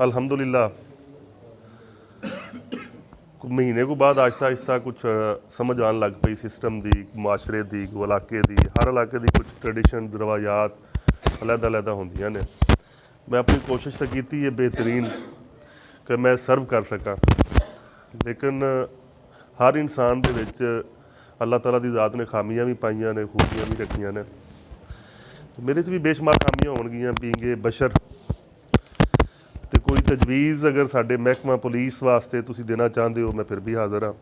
अल्हम्दुलिल्लाह महीने को बाद आहिस्ता आहिस्ता कुछ समझ आने लग पई सिस्टम की, मुआशरे की, इलाके की। हर इलाके की कुछ ट्रेडिशन रवायात अलग-अलग होंदियां ने। मैं अपनी कोशिश तो की है बेहतरीन कि मैं सर्व कर सका, लेकिन हर इंसान दे विच अल्लाह ताला दी ज़ात ने खामियां भी पाइयां ने, खूबियां भी रखियां ने। मेरे च भी बेशुमार खामियां होणगियां बीइंग ए बशर। तो कोई तजवीज़ अगर साडे महकमा पुलिस वास्ते तुसीं देना चाहते हो, मैं फिर भी हाज़र हाँ।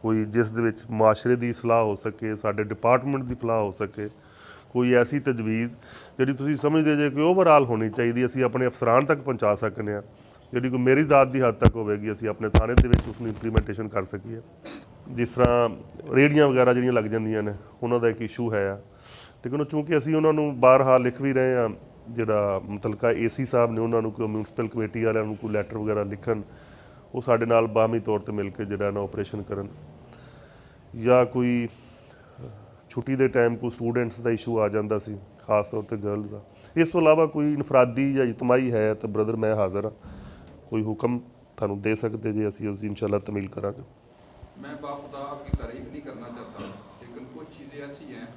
कोई जिस दे विच मुआशरे की सलाह हो सके, साडे डिपार्टमेंट की सलाह हो सके, कोई ऐसी तजवीज़ जिहड़ी तुसीं समझदे जे कि ओवरऑल होनी चाहिए, असीं अपने अफसरान तक पहुँचा सकने आ, जिहड़ी कोई मेरी ज़ात की हद तक होवेगी, असीं अपने थाने दे विच उसनूं इंप्लीमेंटेशन कर सकीए। जिस तरह रेहड़ियाँ वगैरह जिहड़ियां लग जांदियां ने, उन्हां दा एक इशू है, लेकिन चूँकि असीं उन्हां नूं बार-बार लिख भी रहे हैं, जिहड़ा मुतलका AC साहब ने उन्हां नूं कोई म्यूनसिपल कमेटी वालिਆਂ ਨੂੰ कोई लैटर वगैरह लिखण, वो साडे नाल बाहमी तौर ते मिल के जिहड़ा ना ऑपरेशन करन। या कोई छुट्टी के टाइम कोई स्टूडेंट्स का इशू आ जाता सी, खास तौर पर गर्ल्स का। इस तो इलावा कोई इनफरादी या इजतमाही है तो ब्रदर मैं हाज़र हाँ, कोई हुक्म थानू दे सकते जे, असीं उस इंशाअल्लाह तमील करांगे। मैं बाखुदा आपकी तारीफ नहीं करना चाहता, लेकिन कुछ चीज़ें ऐसी हैं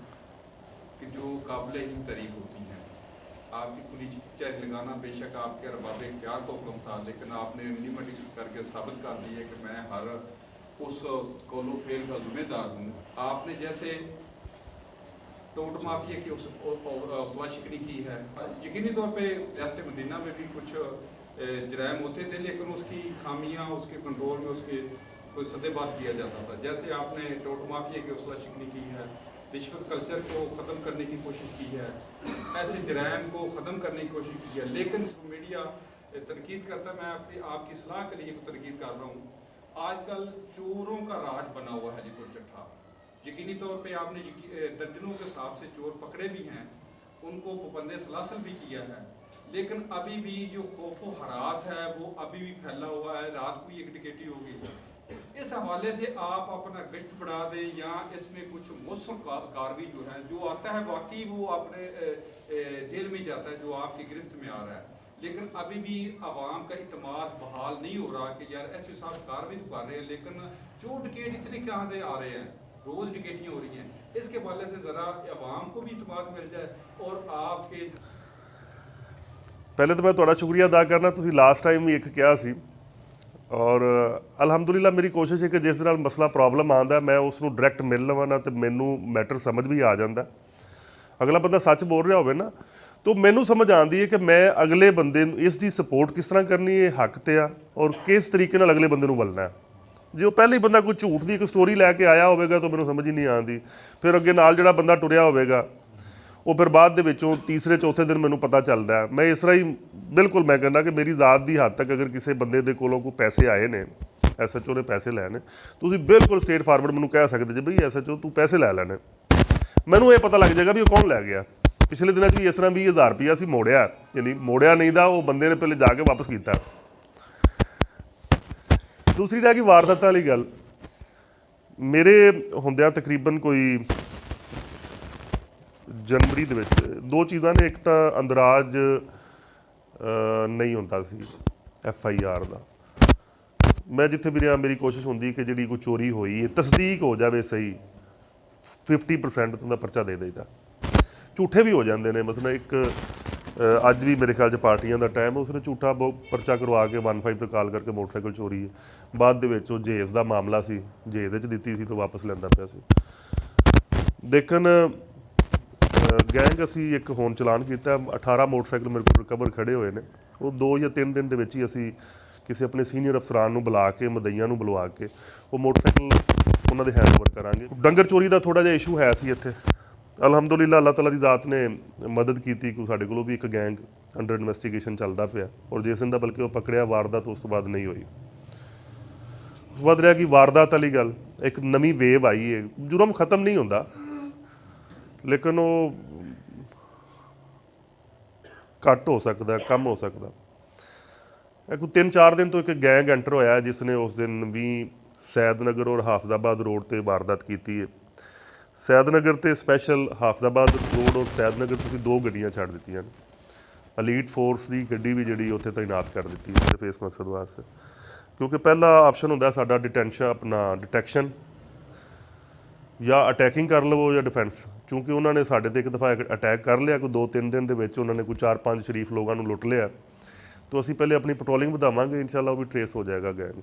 कि जो काबिल ही तारीफ होती हैं। आपकी पूरी चेक लगाना बेशक आपके अरबाब इख्तियार को हुक्म था, लेकिन आपने इम्प्लीमेंट करके साबित कर दी है कि मैं हर उस कौलो फेल का जिम्मेदार हूँ। आपने जैसे टोट माफिया की उसवा शिकनी की है, यकीनी तौर पे रियासत मदीना में भी कुछ जराइम होते थे, लेकिन उसकी खामियाँ, उसके कंट्रोल में उसके कोई सदेबाद किया जाता था। जैसे आपने टोट माफिया की उसवा शिकनी की है, रिश्वत कल्चर को ख़त्म करने की कोशिश की है, ऐसे जराइम को ख़त्म करने की कोशिश की है, लेकिन मीडिया तनकीद करता है। मैं आपकी सलाह के लिए तनकीद कर रहा हूँ। आजकल चोरों का राज बना हुआ है लिपुर चट्ठा। यकीनी तौर पे आपने दर्जनों के हिसाब से चोर पकड़े भी हैं, उनको पाबंद सलासल भी किया है, लेकिन अभी भी जो खौफ व हरास है वो अभी भी फैला हुआ है। रात को ही एक डकैती हो गई। इस हवाले से आप अपना गश्त बढ़ा दें या इसमें कुछ मौसम कारवी जो है, जो आता है वाकई वो अपने जेल में जाता है, जो आपकी गिरफ्त में आ रहा है, लेकिन अभी भी आवाम का इतमाद बहाल नहीं हो रहा कि यार ऐसे साहब कार्रवाई तो कर रहे हैं, लेकिन चोर डकैत इतने कहाँ से आ रहे हैं, रोज़ डकैतियाँ हो रही हैं। इसके हवाले से ज़रा आवाम को भी इतमाद मिल जाए। और आपके पहले तो मैं तुहाडा शुक्रिया अदा करना, तुसीं लास्ट टाइम भी एक कहा सी, और अलहमदुलिल्लाह मेरी कोशिश है कि जिस नाल मसला प्रॉब्लम आंदा मैं उसनूं डायरैक्ट मिल लवां ना, तो मैनू मैटर समझ भी आ जाता। अगला बंदा सच बोल रहा होवे ना, तो मैनू समझ आती है कि मैं अगले बंदे इसकी सपोर्ट किस तरह करनी है, हक ते आ, और किस तरीके नाल अगले बंदे नूं वलना है। जो पहले ही बंदा कोई झूठ की एक स्टोरी लैके आया होगा तो मैनू समझ ही नहीं आती, फिर अगे नाल जिहड़ा बंदा टुरिया होगा वो फिर बाद दे विचों तीसरे चौथे दिन मैनू पता चलता है। मैं इस तरह ही बिल्कुल मैं कहना कि मेरी ज़ात की हद तक अगर किसी बंदे दे कोलों कोई पैसे आए ने, SHO ने पैसे लैने, तुसीं बिल्कुल स्ट्रेट फारवर्ड मैनू कह सकते जे बई SHO तू पैसे लै लैने, मैनू ये पता लग जाएगा भी वो कौन लै गया। पिछले दिनों भी इस तरह 20,000 रुपया असीं मोड़िया, यानी मोड़िया नहीं था, वो बंदे ने पहले जाके वापस किया। दूसरी रह गई वारदातां वाली गल। मेरे हुंदियां तकरीबन कोई जनवरी दे विच दो चीज़ां ने, एक तो अंदराज नहीं होंदा सी FIR दा। मैं जिथे भी रहा मेरी कोशिश होंदी कि जिहड़ी कोई चोरी होई है तस्दीक हो जाए सही, 50% तुंदा परचा दे देईदा। झूठे भी हो जाते हैं, मतलब एक अज भी मेरे ख्याल से पार्टियां का टाइम, उसने झूठा परचा करवा के 15 तो कॉल करके मोटरसाइकिल चोरी है, बाद दे विच जेज का मामला सी, जेज दिती सी तो वापस लैंदा पिया सी। लेकिन गैंग असी एक होन चलान किया, 18 मोटरसाइकिल मेरे को रिकवर खड़े हुए हैं। वो 2 या 3 दिन के ही असी किसी अपने सीनियर अफसरान नूं बुला के, मदईयां नूं बुलवा के वो मोटरसाइकिल उन्होंने हैंड ओवर करांगे। डंगर चोरी का थोड़ा जिहा इशू है सी इत्थे, अलहमदुलिल्लाह अल्लाह ताला की ज़ात ने मदद की कि साडे कोलों भी एक गैंग अंडर इन्वेस्टिगेशन चलता पिया, और जिस दिन का बल्कि वो पकड़िया वारदात उस तो बाद नहीं हुई। उस बाद रहा कि वारदात वाली गल, एक नवी वेव आई है, जुर्म खत्म नहीं होंदा, लेकिन वो घट हो सकता, कम हो सकता। कोई 3-4 दिन तो एक गैंग एंटर होया जिसने उस दिन भी सैदनगर और हाफिजाबाद रोड पर वारदात की है। सैदनगर तो स्पैशल हाफिजाबाद रोड और सैदनगर तुसीं 2 गड्डियां छड्ड दित्तियां, ਅਲੀਟ ਫੋਰਸ ਦੀ ਗੱਡੀ ਵੀ ਜਿਹੜੀ ਉੱਥੇ ਤਾਇਨਾਤ ਕਰ ਦਿੱਤੀ ਸਿਰਫ ਇਸ ਮਕਸਦ ਵਾਸਤੇ, ਕਿਉਂਕਿ ਪਹਿਲਾ ਆਪਸ਼ਨ ਹੁੰਦਾ ਸਾਡਾ ਡਿਟੈਂਸ਼ਨ, ਆਪਣਾ ਡਿਟੈਕਸ਼ਨ ਜਾਂ ਅਟੈਕਿੰਗ ਕਰ ਲਵੋ ਜਾਂ ਡਿਫੈਂਸ। ਕਿਉਂਕਿ ਉਹਨਾਂ ਨੇ ਸਾਡੇ ਤੇ ਇੱਕ ਦਫਾ ਅਟੈਕ ਕਰ ਲਿਆ, ਕੋਈ 2-3 ਦਿਨ ਦੇ ਵਿੱਚ ਉਹਨਾਂ ਨੇ ਕੋਈ 4-5 ਸ਼ਰੀਫ ਲੋਕਾਂ ਨੂੰ ਲੁੱਟ ਲਿਆ, ਤਾਂ ਅਸੀਂ ਪਹਿਲੇ ਆਪਣੀ ਪੈਟਰੋਲਿੰਗ ਵਧਾਵਾਂਗੇ, ਇਨਸ਼ਾਅੱਲਾ ਉਹ ਵੀ ਟਰੇਸ ਹੋ ਜਾਏਗਾ ਗੈਂਗ।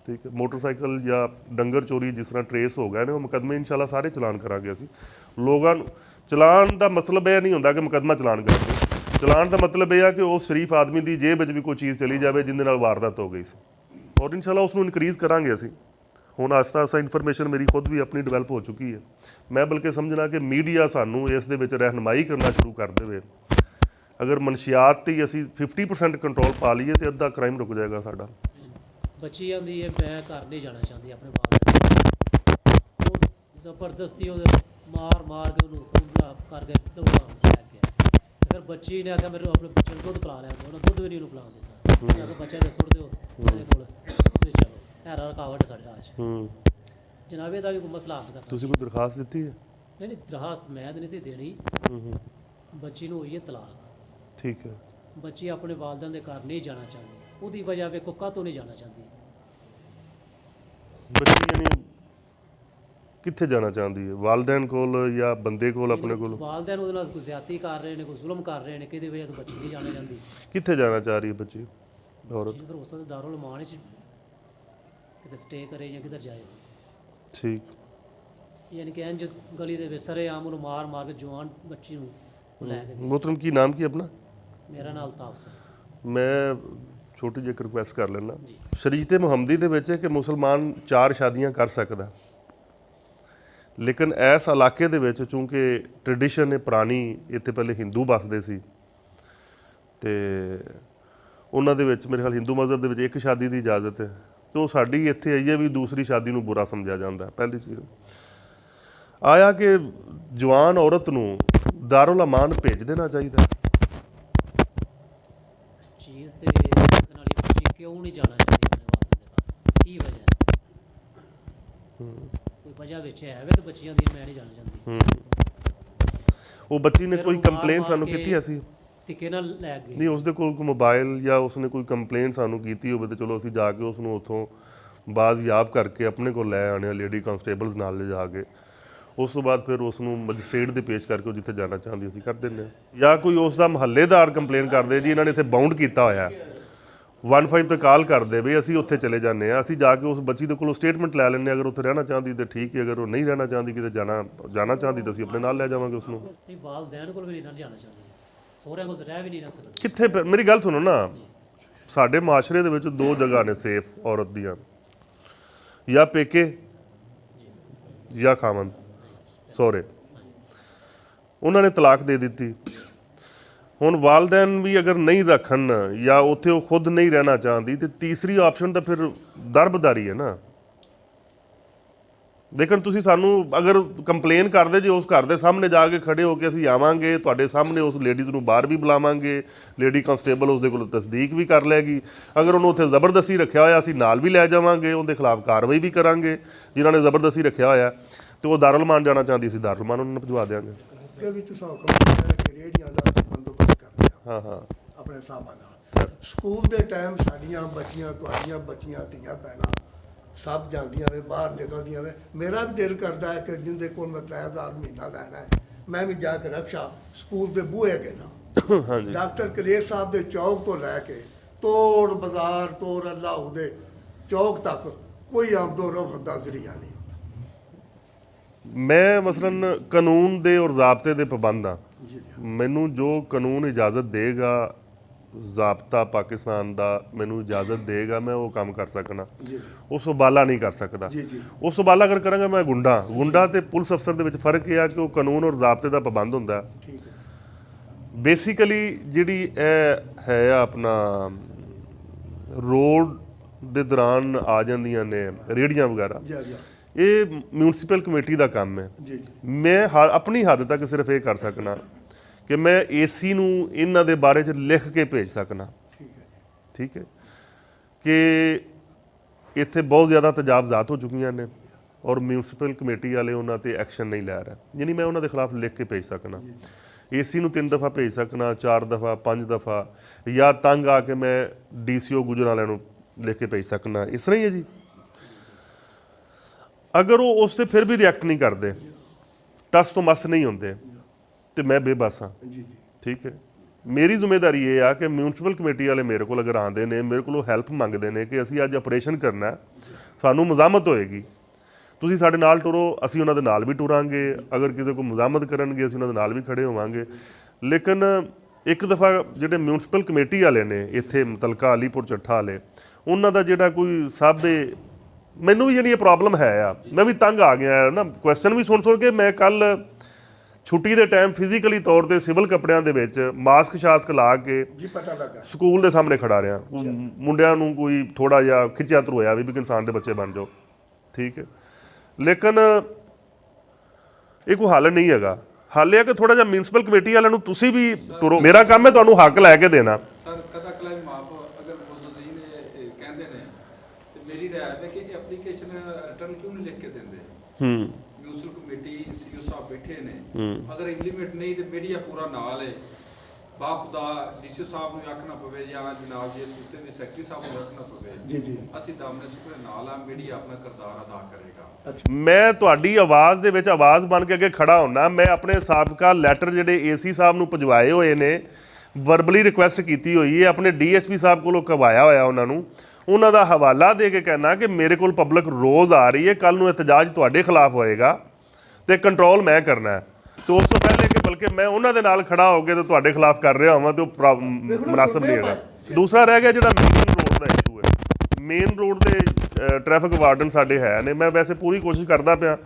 ਠੀਕ ਹੈ, ਮੋਟਰਸਾਈਕਲ ਜਾਂ ਡੰਗਰ ਚੋਰੀ ਜਿਸ ਤਰ੍ਹਾਂ ਟਰੇਸ ਹੋ ਗਏ ਨੇ, ਉਹ ਮੁਕੱਦਮੇ ਇਨਸ਼ਾਅੱਲਾ ਸਾਰੇ ਚਲਾਨ ਕਰਾਂਗੇ ਅਸੀਂ। ਲੋਕਾਂ ਨੂੰ ਚਲਾਨ ਦਾ ਮਤਲਬ ਇਹ ਨਹੀਂ ਹੁੰਦਾ ਕਿ ਮੁਕੱਦਮਾ ਚਲਾਨ ਕਰਾਂਗੇ, ਚਲਾਨ ਦਾ ਮਤਲਬ ਇਹ ਆ ਕਿ ਉਸ ਸ਼ਰੀਫ ਆਦਮੀ ਦੀ ਜੇਬ ਵਿੱਚ ਵੀ ਕੋਈ ਚੀਜ਼ ਚਲੀ ਜਾਵੇ ਜਿਹਦੇ ਨਾਲ ਵਾਰਦਾਤ ਹੋ ਗਈ ਸੀ, ਔਰ ਇਨਸ਼ਾਅੱਲਾ ਉਸ ਨੂੰ ਇਨਕਰੀਜ਼ ਕਰਾਂਗੇ ਅਸੀਂ। ਹੁਣ ਆਸਤਾ ਆਸਤਾ ਇਨਫੋਰਮੇਸ਼ਨ ਮੇਰੀ ਖੁਦ ਵੀ ਆਪਣੀ ਡਿਵੈਲਪ ਹੋ ਚੁੱਕੀ ਹੈ। ਮੈਂ ਬਲਕਿ ਸਮਝਣਾ ਕਿ ਮੀਡੀਆ ਸਾਨੂੰ ਇਸ ਦੇ ਵਿੱਚ ਰਹਿਨਮਾਈ ਕਰਨਾ ਸ਼ੁਰੂ ਕਰ ਦੇਵੇ। ਅਗਰ ਮਨਸ਼ੀਆਤ 'ਤੇ ਅਸੀਂ 50% ਕੰਟਰੋਲ ਪਾ ਲਈਏ ਤਾਂ ਅੱਧਾ ਕ੍ਰਾਈਮ ਰੁਕ ਜਾਏਗਾ ਸਾਡਾ। ਬੱਚੀ ਆਉਂਦੀ ਹੈ ਮੈਂ ਘਰ ਨਹੀਂ ਜਾਣਾ ਚਾਹੁੰਦੀ ਆਪਣੇ ਵਾਲ ਉਹ ਜ਼ਬਰਦਸਤੀ ਉਹਦੇ ਮਾਰ ਕੇ ਉਹਨੂੰ ਖੁੰਝਾ ਕਰਕੇ ਦੌੜਾ ਲੈ ਗਿਆ। ਅਗਰ ਬੱਚੀ ਨੇ ਆਖਿਆ ਮੇਰੇ ਆਪਣੇ ਬੱਚੇ ਨੂੰ ਦੁੱਧ ਪਿਲਾ ਲਿਆ, ਉਹਨੇ ਦੁੱਧ ਵੀ ਨਹੀਂ ਉਹਨੂੰ ਪਿਲਾਉਣ ਦਿੱਤਾ। ਅਗਰ ਬੱਚੇ ਦੇ ਸੁੱਟ ਦਿਓ ਉਹਦੇ ਕੋਲ, ਤੁਸੀਂ ਚਲੋ ਇਹ ਰੁਕਾਵਟ ਸਾਡੇ ਰਾਜ ਜਨਾਬ। ਇਹਦਾ ਵੀ ਕੋਈ ਮਸਲਾ ਹੱਲ ਕਰਨਾ। ਤੁਸੀਂ ਕੋਈ ਦਰਖਾਸਤ ਦਿੱਤੀ ਹੈ? ਨਹੀਂ ਦਰਖਾਸਤ ਮੈਂ ਤਾਂ ਨਹੀਂ ਸੀ ਦੇਣੀ, ਬੱਚੀ ਨੂੰ ਹੋਈ ਹੈ ਤਲਾਕ। ਠੀਕ ਹੈ, ਬੱਚੀ ਆਪਣੇ ਵਾਲਿदैन ਦੇ ਘਰ ਨਹੀਂ ਜਾਣਾ ਚਾਹੁੰਦੀ, ਉਹਦੀ ਵਜ੍ਹਾ ਵੇਖੋ ਕਾਹਤੋਂ ਨਹੀਂ ਜਾਣਾ ਚਾਹੁੰਦੀ। ਬੱਚੀ ਯਾਨੀ ਕਿੱਥੇ ਜਾਣਾ ਚਾਹੁੰਦੀ ਹੈ? ਵਾਲਿदैन ਕੋਲ ਜਾਂ ਬੰਦੇ ਕੋਲ, ਆਪਣੇ ਕੋਲ? ਵਾਲਿदैन ਉਹਦੇ ਨਾਲ ਕੋਈ ਜ਼ਿਆਦਤੀ ਕਰ ਰਹੇ ਨੇ, ਕੋਈ ਜ਼ੁਲਮ ਕਰ ਰਹੇ ਨੇ, ਕਿਹਦੀ ਵਜ੍ਹਾ ਤੋਂ ਬੱਚੀ ਨਹੀਂ ਜਾਣਾ ਚਾਹੁੰਦੀ। ਕਿੱਥੇ ਜਾਣਾ ਚਾਹ ਰਹੀ ਹੈ ਬੱਚੀ ਔਰਤ? ਫਿਰ ਉਸ ਦੇ ਦਾਰੁਲ ਮਾਨ 'ਚ ਕਿਤੇ ਸਟੇ ਕਰੇ ਜਾਂ ਕਿਧਰ ਜਾਏ। ਠੀਕ, ਯਾਨੀ ਕਿ ਇੰਜ ਗਲੀ ਦੇ ਵਿੱਚ ਸਰੇਆਮ ਉਹਨੂੰ ਮਾਰ ਕੇ ਜਵਾਨ ਬੱਚੀ ਨੂੰ ਲੈ ਕੇ ਗਏ। ਮੁਹਤਰਮ ਕੀ ਨਾਮ ਕੀ ਆਪਣਾ? ਮੇਰਾ ਨਾਮ ਅਲਤਾਫ ਸਿੰਘ। ਮੈਂ ਛੋਟੀ ਜਿਹੀ ਇੱਕ ਰਿਕੁਐਸਟ ਕਰ ਲੈਣਾ। ਸ਼ਰੀਅਤ ਮੁਹੰਮਦੀ ਦੇ ਵਿੱਚ ਹੈ ਕਿ ਮੁਸਲਮਾਨ 4 ਸ਼ਾਦੀਆਂ ਕਰ ਸਕਦਾ, ਲੇਕਿਨ ਇਸ ਇਲਾਕੇ ਦੇ ਵਿੱਚ ਚੂੰਕਿ ਟ੍ਰੈਡੀਸ਼ਨ ਹੈ ਪੁਰਾਣੀ, ਇੱਥੇ ਪਹਿਲੇ ਹਿੰਦੂ ਵੱਸਦੇ ਸੀ ਅਤੇ ਉਹਨਾਂ ਦੇ ਵਿੱਚ ਮੇਰੇ ਖਿਆਲ ਹਿੰਦੂ ਮਜ਼ਹਬ ਦੇ ਵਿੱਚ ਇੱਕ ਸ਼ਾਦੀ ਦੀ ਇਜਾਜ਼ਤ ਹੈ, ਅਤੇ ਉਹ ਸਾਡੀ ਇੱਥੇ ਆਈ ਹੈ ਵੀ ਦੂਸਰੀ ਸ਼ਾਦੀ ਨੂੰ ਬੁਰਾ ਸਮਝਿਆ ਜਾਂਦਾ। ਪਹਿਲੀ ਚੀਜ਼ ਆਇਆ ਕਿ ਜਵਾਨ ਔਰਤ ਨੂੰ ਦਾਰੁਲ ਅਮਾਨ ਭੇਜ ਦੇਣਾ ਚਾਹੀਦਾ। ਚੀਜ਼ ਤੇ ਦੇਖਣ ਵਾਲੀ ਬੱਚੀ ਕਿਉਂ ਨਹੀਂ ਜਾਣਾ ਚਾਹੀਦੀ ਆਪਣੇ ਵਾਲਿदैन ਦੇ ਘਰ, ਕੀ ਵਜ੍ਹਾ ਹੈ? ਕੋਈ ਵਜ੍ਹਾ ਵਿੱਚ ਹੈ ਕਿ ਬੱਚੀਆਂ ਦੀ ਮੈਂ ਨਹੀਂ ਜਾਣਾ ਚਾਹੁੰਦੀ। ਉਹ ਬੱਚੀ ਨੇ ਕੋਈ ਕੰਪਲੇਂਟ ਸਾਨੂੰ ਕੀਤੀ ਅਸੀਂ ਧੱਕੇ ਨਾਲ ਲੈ ਗਏ ਨਹੀਂ, ਉਸਦੇ ਕੋਲ ਕੋਈ ਮੋਬਾਈਲ ਜਾਂ ਉਸਨੇ ਕੋਈ ਕੰਪਲੇਂਟ ਸਾਨੂੰ ਕੀਤੀ ਹੋਵੇ ਤਾਂ ਚਲੋ ਅਸੀਂ ਜਾ ਕੇ ਉਸ ਨੂੰ ਉੱਥੋਂ ਬਾਜ਼ਯਾਬ ਕਰਕੇ ਆਪਣੇ ਕੋਲ ਲੈ ਆਉਣੇ ਆ, ਲੇਡੀ ਕਾਂਸਟੇਬਲਸ ਨਾਲ ਲਿਜਾ ਕੇ। ਉਸ ਤੋਂ ਬਾਅਦ ਫਿਰ ਉਸ ਨੂੰ ਮੈਜਿਸਟ੍ਰੇਟ ਦੇ ਪੇਸ਼ ਕਰਕੇ ਉਹ ਜਿੱਥੇ ਜਾਣਾ ਚਾਹੁੰਦੀ ਅਸੀਂ ਕਰ ਦਿੰਦੇ ਹਾਂ। ਜਾਂ ਕੋਈ ਉਸ ਦਾ ਮਹੱਲੇਦਾਰ ਕੰਪਲੇਨ ਕਰਦੇ ਜੀ ਇਹਨਾਂ ਨੇ ਇੱਥੇ ਬਾਉਂਡ ਕੀਤਾ ਹੋਇਆ, 15 ਤੇ ਕਾਲ ਕਰਦੇ ਵੀ ਅਸੀਂ ਉੱਥੇ ਚਲੇ ਜਾਂਦੇ ਹਾਂ। ਅਸੀਂ ਜਾ ਕੇ ਉਸ ਬੱਚੀ ਦੇ ਕੋਲੋਂ ਸਟੇਟਮੈਂਟ ਲੈ ਲੈਂਦੇ ਹਾਂ, ਅਗਰ ਉੱਥੇ ਰਹਿਣਾ ਚਾਹੁੰਦੀ ਤਾਂ ਠੀਕ ਹੈ, ਅਗਰ ਉਹ ਨਹੀਂ ਰਹਿਣਾ ਚਾਹੁੰਦੀ, ਕਿਤੇ ਜਾਣਾ ਚਾਹੁੰਦੀ ਤਾਂ ਅਸੀਂ ਆਪਣੇ ਨਾਲ ਲੈ ਜਾਵਾਂਗੇ ਉਸ ਨੂੰ। ਨਹੀਂ ਵਾਲਿदैन ਕੋਲ ਵੀ ਨਹੀਂ ਜਾਣਾ ਚਾਹੁੰਦੀ, ਸਹੁਰਿਆਂ ਕੋਲ ਤਾਂ ਰਹਿ ਵੀ ਨਹੀਂ ਸਕਦੀ। ਕਿੱਥੇ? ਮੇਰੀ ਗੱਲ ਸੁਣੋ ਨਾ, ਸਾਡੇ ਮਾਸ਼ਰੇ ਦੇ ਵਿੱਚ 2 ਜਗ੍ਹਾ ਨੇ ਸੇਫ ਔਰਤ ਦੀਆਂ, ਜਾਂ ਪੇਕੇ ਜਾਂ ਖਾਵੰਦ ਸਹੁਰੇ। ਉਹਨਾਂ ਨੇ ਤਲਾਕ ਦੇ ਦਿੱਤੀ। ਹੁਣ ਵਾਲਿदैन ਵੀ ਅਗਰ ਨਹੀਂ ਰੱਖਣ ਜਾਂ ਉੱਥੇ ਉਹ ਖੁਦ ਨਹੀਂ ਰਹਿਣਾ ਚਾਹੁੰਦੀ, ਤੇ ਤੀਸਰੀ ਆਪਸ਼ਨ ਤਾਂ ਫਿਰ ਦਰਬਦਾਰੀ ਹੈ ਨਾ। ਦੇਖਣ ਤੁਸੀਂ ਸਾਨੂੰ ਅਗਰ ਕੰਪਲੇਨ ਕਰਦੇ ਜੇ ਉਸ ਘਰ ਦੇ ਸਾਹਮਣੇ ਜਾ ਕੇ ਖੜੇ ਹੋ ਕੇ ਅਸੀਂ ਆਵਾਂਗੇ, ਤੁਹਾਡੇ ਸਾਹਮਣੇ ਉਸ ਲੇਡੀਜ਼ ਨੂੰ ਬਾਹਰ ਵੀ ਬੁਲਾਵਾਂਗੇ, ਲੇਡੀ ਕਾਂਸਟੇਬਲ ਉਸ ਦੇ ਕੋਲ ਤਸਦੀਕ ਵੀ ਕਰ ਲੈਗੀ। ਅਗਰ ਉਹਨੂੰ ਉੱਥੇ ਜ਼ਬਰਦਸਤੀ ਰੱਖਿਆ ਹੋਇਆ ਅਸੀਂ ਨਾਲ ਵੀ ਲੈ ਜਾਵਾਂਗੇ, ਉਹਦੇ ਖਿਲਾਫ ਕਾਰਵਾਈ ਵੀ ਕਰਾਂਗੇ ਜਿਨ੍ਹਾਂ ਨੇ ਜ਼ਬਰਦਸਤੀ ਰੱਖਿਆ ਹੋਇਆ। ਤੇ ਉਹ ਦਾਰੁਲ ਮਾਨ ਜਾਣਾ ਚਾਹੁੰਦੀ ਸੀ, ਦਾਰੁਲ ਮਾਨ ਉਹਨਾਂ ਨੂੰ ਭਜਵਾ ਦਿਆਂਗੇ। ਹਾਂ ਆਪਣੇ ਹਿਸਾਬਾਂ ਨਾਲ ਸਕੂਲ ਦੇ ਟਾਈਮ ਸਾਡੀਆਂ ਬੱਚੀਆਂ, ਤੁਹਾਡੀਆਂ ਬੱਚੀਆਂ, ਧੀਆਂ ਭੈਣਾਂ ਸਭ ਜਾਂਦੀਆਂ ਨੇ, ਬਾਹਰ ਨਿਕਲਦੀਆਂ ਨੇ। ਮੇਰਾ ਵੀ ਦਿਲ ਕਰਦਾ ਹੈ ਕਿ ਜਿੰਦੇ ਕੋਲ ਮੈਂ 3000 ਮਹੀਨਾ ਲੈਣਾ ਹੈ, ਮੈਂ ਵੀ ਜਾ ਕੇ ਰਕਸ਼ਾ ਸਕੂਲ ਦੇ ਬੂਹੇ ਅੱਗੇ ਨਾ ਡਾਕਟਰ ਕਲੇਰ ਸਾਹਿਬ ਦੇ ਚੌਕ ਤੋਂ ਲੈ ਕੇ ਤੋੜ ਬਾਜ਼ਾਰ, ਤੋੜ ਅੱਲਾ ਉਹਦੇ ਚੌਕ ਤੱਕ ਕੋਈ ਆਮਦੋ ਰਫਤ ਦਾ ਜ਼ਰੀਆ ਨਹੀਂ। ਮੈਂ ਮਸਲਨ ਕਾਨੂੰਨ ਦੇ ਔਰ ਜ਼ਾਬਤੇ ਦੇ ਪਾਬੰਦ ਹਾਂ। ਮੈਨੂੰ ਜੋ ਕਾਨੂੰਨ ਇਜਾਜ਼ਤ ਦੇਗਾ, ਜ਼ਾਬਤਾ ਪਾਕਿਸਤਾਨ ਦਾ ਮੈਨੂੰ ਇਜਾਜ਼ਤ ਦੇਗਾ, ਮੈਂ ਉਹ ਕੰਮ ਕਰ ਸਕਣਾ। ਉਸ ਤੋਂ ਬਾਲਾ ਨਹੀਂ ਕਰ ਸਕਦਾ। ਉਸ ਤੋਂ ਬਾਲਾ ਅਗਰ ਕਰਾਂਗਾ ਮੈਂ ਗੁੰਡਾ ਤੇ ਪੁਲਿਸ ਅਫਸਰ ਦੇ ਵਿੱਚ ਫਰਕ ਇਹ ਆ ਕਿ ਉਹ ਕਾਨੂੰਨ ਔਰ ਜ਼ਾਬਤੇ ਦਾ ਪਾਬੰਦ ਹੁੰਦਾ। ਬੇਸਿਕਲੀ ਜਿਹੜੀ ਇਹ ਹੈ ਆਪਣਾ ਰੋਡ ਦੇ ਦੌਰਾਨ ਆ ਜਾਂਦੀਆਂ ਨੇ ਰੇਹੜੀਆਂ ਵਗੈਰਾ, ਇਹ ਮਿਊਨਿਸਪਲ ਕਮੇਟੀ ਦਾ ਕੰਮ ਹੈ। ਮੈਂ ਆਪਣੀ ਹੱਦ ਤੱਕ ਸਿਰਫ ਇਹ ਕਰ ਸਕਣਾ ਕਿ ਮੈਂ ਏਸੀ ਨੂੰ ਇਹਨਾਂ ਦੇ ਬਾਰੇ 'ਚ ਲਿਖ ਕੇ ਭੇਜ ਸਕਣਾ। ਠੀਕ ਹੈ ਕਿ ਇੱਥੇ ਬਹੁਤ ਜ਼ਿਆਦਾ ਤਜਾਵਜ਼ਾਤ ਹੋ ਚੁੱਕੀਆਂ ਨੇ ਔਰ ਮਿਊਨਿਸਪਲ ਕਮੇਟੀ ਵਾਲੇ ਉਹਨਾਂ 'ਤੇ ਐਕਸ਼ਨ ਨਹੀਂ ਲੈ ਰਹੇ, ਯਾਨੀ ਮੈਂ ਉਹਨਾਂ ਦੇ ਖਿਲਾਫ ਲਿਖ ਕੇ ਭੇਜ ਸਕਣਾ। ਏਸੀ ਨੂੰ 3 ਦਫਾ ਭੇਜ ਸਕਣਾ, 4 ਦਫਾ, 5 ਦਫਾ, ਜਾਂ ਤੰਗ ਆ ਕੇ ਮੈਂ ਡੀਸੀਓ ਗੁਜਰਾਂਵਾਲੇ ਨੂੰ ਲਿਖ ਕੇ ਭੇਜ ਸਕਣਾ। ਇਸ ਤਰ੍ਹਾਂ ਹੀ ਹੈ ਜੀ। ਅਗਰ ਉਹ ਉਸ 'ਤੇ ਫਿਰ ਵੀ ਰਿਐਕਟ ਨਹੀਂ ਕਰਦੇ, ਟਸ ਤੋਂ ਮਸ ਨਹੀਂ ਹੁੰਦੇ, ਤੇ ਮੈਂ ਬੇਬਸ ਹਾਂ। ਜੀ ਜੀ ਠੀਕ ਹੈ, ਮੇਰੀ ਜ਼ਿੰਮੇਵਾਰੀ ਇਹ ਆ ਕਿ ਮਿਊਨਿਸਪਲ ਕਮੇਟੀ ਵਾਲੇ ਮੇਰੇ ਕੋਲ ਅਗਰ ਆਉਂਦੇ ਨੇ, ਮੇਰੇ ਕੋਲੋਂ ਹੈਲਪ ਮੰਗਦੇ ਨੇ ਕਿ ਅਸੀਂ ਅੱਜ ਆਪਰੇਸ਼ਨ ਕਰਨਾ, ਸਾਨੂੰ ਮਜ਼ਾਮਤ ਹੋਏਗੀ, ਤੁਸੀਂ ਸਾਡੇ ਨਾਲ ਟੁਰੋ, ਅਸੀਂ ਉਹਨਾਂ ਦੇ ਨਾਲ ਵੀ ਟੁਰਾਂਗੇ। ਅਗਰ ਕਿਸੇ ਕੋਲ ਮਜ਼ਾਮਤ ਕਰਨਗੇ, ਅਸੀਂ ਉਹਨਾਂ ਦੇ ਨਾਲ ਵੀ ਖੜੇ ਹੋਵਾਂਗੇ। ਲੇਕਿਨ ਇੱਕ ਦਫਾ ਜਿਹੜੇ ਮਿਊਨਿਸਪਲ ਕਮੇਟੀ ਵਾਲੇ ਨੇ ਇੱਥੇ ਮੁਤਲਕਾ ਅਲੀਪੁਰ ਚੱਠਾ ਵਾਲੇ, ਉਹਨਾਂ ਦਾ ਜਿਹੜਾ ਕੋਈ ਸਾਬੇ, ਮੈਨੂੰ ਵੀ ਜਿਹੜੀ ਇਹ ਪ੍ਰੋਬਲਮ ਹੈ ਆ, ਮੈਂ ਵੀ ਤੰਗ ਆ ਗਿਆ ਨਾ ਕੁਐਸਚਨ ਵੀ ਸੁਣ ਕੇ। ਮੈਂ ਕੱਲ ਛੁੱਟੀ ਦੇ ਟਾਈਮ ਫਿਜ਼ੀਕਲੀ ਤੌਰ ਤੇ ਸਿਵਲ ਕੱਪੜਿਆਂ ਦੇ ਵਿੱਚ ਮਾਸਕ ਸ਼ਾਸਕ ਲਾ ਕੇ ਜੀ ਪਤਾ ਲੱਗਾ ਸਕੂਲ ਦੇ ਸਾਹਮਣੇ ਖੜਾ ਰਿਹਾ। ਮੁੰਡਿਆਂ ਨੂੰ ਕੋਈ ਥੋੜਾ ਜਿਹਾ ਖਿੱਚਿਆ ਧਰੋਇਆ ਵੀ ਇਨਸਾਨ ਦੇ ਬੱਚੇ ਬਣ ਜਾਓ। ਠੀਕ ਹੈ, ਲੇਕਿਨ ਇਹ ਕੋਈ ਹੱਲ ਨਹੀਂ ਹੈਗਾ। ਹੱਲ ਇਹ ਹੈ ਕਿ ਥੋੜਾ ਜਿਹਾ ਮਿਊਨਿਸਪਲ ਕਮੇਟੀ ਵਾਲਿਆਂ ਨੂੰ ਤੁਸੀਂ ਵੀ ਤੁਰੋ। ਮੇਰਾ ਕੰਮ ਹੈ ਤੁਹਾਨੂੰ ਹੱਕ ਲੈ ਕੇ ਦੇਣਾ। ਸਰ ਕਦਾ ਕਲਾ ਮਾਫ ਅਗਰ ਮੁਜ਼ਦੀਨ ਕਹਿੰਦੇ ਨੇ ਤੇ ਮੇਰੀ ਰਾਏ ਹੈ ਕਿ ਐਪਲੀਕੇਸ਼ਨ ਰਿਟਰਨ ਕਿਉਂ ਨਹੀਂ ਲਿਖ ਕੇ ਦਿੰਦੇ। ਮਿਊਨਿਸਪਲ ਕਮੇਟੀ ਸੀਓ ਸਾਹਿਬ ਬੈਠੇ ਨੇ, ਅਗਰ ਇੰਪਲੀਮੈਂਟ ਨਹੀਂ ਤੇ ਮੀਡੀਆ ਪੂਰਾ ਨਾਲ ਹੈ, ਬਾਖੁਦਾ ਡੀਸੀ ਸਾਹਿਬ ਨੂੰ ਆਖਣਾ ਪਵੇ ਜਾਂ ਜਨਾਬ ਜੀ ਉੱਤੇ ਵੀ ਸੈਕਟਰੀ ਸਾਹਿਬ ਨੂੰ ਆਖਣਾ ਪਵੇ। ਜੀ ਜੀ ਅਸੀਂ ਦਾਮਨੇ ਸੁਪਰੇ ਨਾਲ ਆ, ਮੀਡੀਆ ਆਪਣਾ ਕਿਰਦਾਰ ਅਦਾ ਕਰੇਗਾ। ਮੈਂ ਤੁਹਾਡੀ ਆਵਾਜ਼ ਦੇ ਵਿੱਚ ਆਵਾਜ਼ ਬਣ ਕੇ ਅੱਗੇ ਖੜਾ ਹੁੰਨਾ। ਮੈਂ ਆਪਣੇ ਸਾਬਕਾ ਲੈਟਰ ਜਿਹੜੇ ਏਸੀ ਸਾਹਿਬ ਨੂੰ ਭਜਵਾਏ ਹੋਏ ਨੇ, ਵਰਬਲੀ ਰਿਕੁਐਸਟ ਕੀਤੀ ਹੋਈ ਹੈ, ਆਪਣੇ ਡੀਐਸਪੀ ਸਾਹਿਬ ਕੋਲੋਂ ਕਰਵਾਇਆ ਹੋਇਆ ਉਹਨਾਂ ਨੂੰ, ਉਹਨਾਂ ਦਾ ਹਵਾਲਾ ਦੇ ਕੇ ਕਹਿਣਾ ਕਿ ਮੇਰੇ ਕੋਲ ਪਬਲਿਕ ਰੋਜ਼ ਆ ਰਹੀ ਹੈ, ਕੱਲ ਨੂੰ ਇਤਜਾਜ ਤੁਹਾਡੇ ਖਿਲਾਫ ਹੋਏਗਾ ਤੇ ਕੰਟਰੋਲ ਮੈਂ ਕਰਨਾ ਹੈ। ਤੇ ਉਸ ਤੋਂ ਪਹਿਲੇ ਕਿ ਬਲਕਿ ਮੈਂ ਉਹਨਾਂ ਦੇ ਨਾਲ ਖੜਾ ਹੋ ਕੇ ਤੇ ਤੁਹਾਡੇ ਖਿਲਾਫ ਕਰ ਰਿਹਾ ਹਾਂ ਤੇ ਉਹ ਮੁਨਾਸਬ ਨਹੀਂ ਹੈਗਾ। ਦੂਸਰਾ ਰਹਿ ਗਿਆ ਜਿਹੜਾ ਮੇਨ ਰੋਡ ਦਾ ਇਸ਼ੂ ਹੈ। ਮੇਨ ਰੋਡ ਦੇ ਟ੍ਰੈਫਿਕ ਵਾਰਡਨ ਸਾਡੇ ਹੈ ਨੇ। ਮੈਂ ਵੈਸੇ ਪੂਰੀ ਕੋਸ਼ਿਸ਼ ਕਰਦਾ ਪਿਆ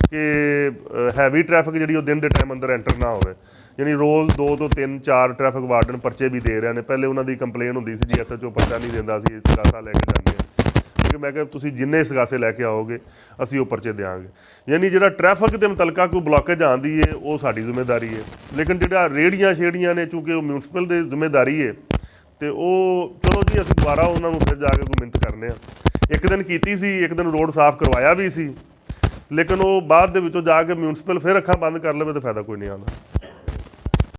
ਕਿ ਹੈਵੀ ਟ੍ਰੈਫਿਕ ਜਿਹੜੀ ਉਹ ਦਿਨ ਦੇ ਟਾਈਮ ਅੰਦਰ ਐਂਟਰ ਨਾ ਹੋਵੇ। ਯਾਨੀ ਰੋਜ਼ 2 ਤੋਂ 3 4 ਟ੍ਰੈਫਿਕ ਵਾਰਡਨ ਪਰਚੇ ਵੀ ਦੇ ਰਹੇ ਨੇ। ਪਹਿਲੇ ਉਹਨਾਂ ਦੀ ਕੰਪਲੇਨ ਹੁੰਦੀ ਸੀ ਜੀ ਐਸਐਚਓ ਪਰਚਾ ਨਹੀਂ ਦਿੰਦਾ ਸੀ, ਸਗਾਸਾ ਲੈ ਕੇ ਜਾਂਦੇ ਹਾਂ। ਲੇਕਿਨ ਮੈਂ ਕਿਹਾ ਤੁਸੀਂ ਜਿੰਨੇ ਸਗਾਸੇ ਲੈ ਕੇ ਆਓਗੇ ਅਸੀਂ ਉਹ ਪਰਚੇ ਦਿਆਂਗੇ। ਯਾਨੀ ਜਿਹੜਾ ਟ੍ਰੈਫਿਕ ਦੇ ਮੁਤਲਕਾ ਕੋਈ ਬਲੋਕੇਜ ਆਉਂਦੀ ਹੈ ਉਹ ਸਾਡੀ ਜ਼ਿੰਮੇਵਾਰੀ ਹੈ। ਲੇਕਿਨ ਜਿਹੜਾ ਰੇਹੜੀਆਂ ਛੇੜੀਆਂ ਨੇ, ਚੂੰਕਿ ਉਹ ਮਿਊਨਿਸਪਲ ਦੀ ਜ਼ਿੰਮੇਵਾਰੀ ਹੈ, ਤੇ ਉਹ ਚਲੋ ਜੀ ਅਸੀਂ ਦੁਬਾਰਾ ਉਹਨਾਂ ਨੂੰ ਫਿਰ ਜਾ ਕੇ ਕੋਈ ਮਿਹਨਤ ਕਰਨੇ ਆ। ਇੱਕ ਦਿਨ ਕੀਤੀ ਸੀ, ਇੱਕ ਦਿਨ ਰੋਡ ਸਾਫ਼ ਕਰਵਾਇਆ ਵੀ ਸੀ, ਲੇਕਿਨ ਉਹ ਬਾਅਦ ਦੇ ਵਿੱਚੋਂ ਜਾ ਕੇ ਮਿਊਨਿਸਪਲ ਫਿਰ ਅੱਖਾਂ ਬੰਦ ਕਰ ਲਵੇ ਤਾਂ ਫਾਇਦਾ ਕੋਈ ਨਹੀਂ ਆਉਂਦਾ।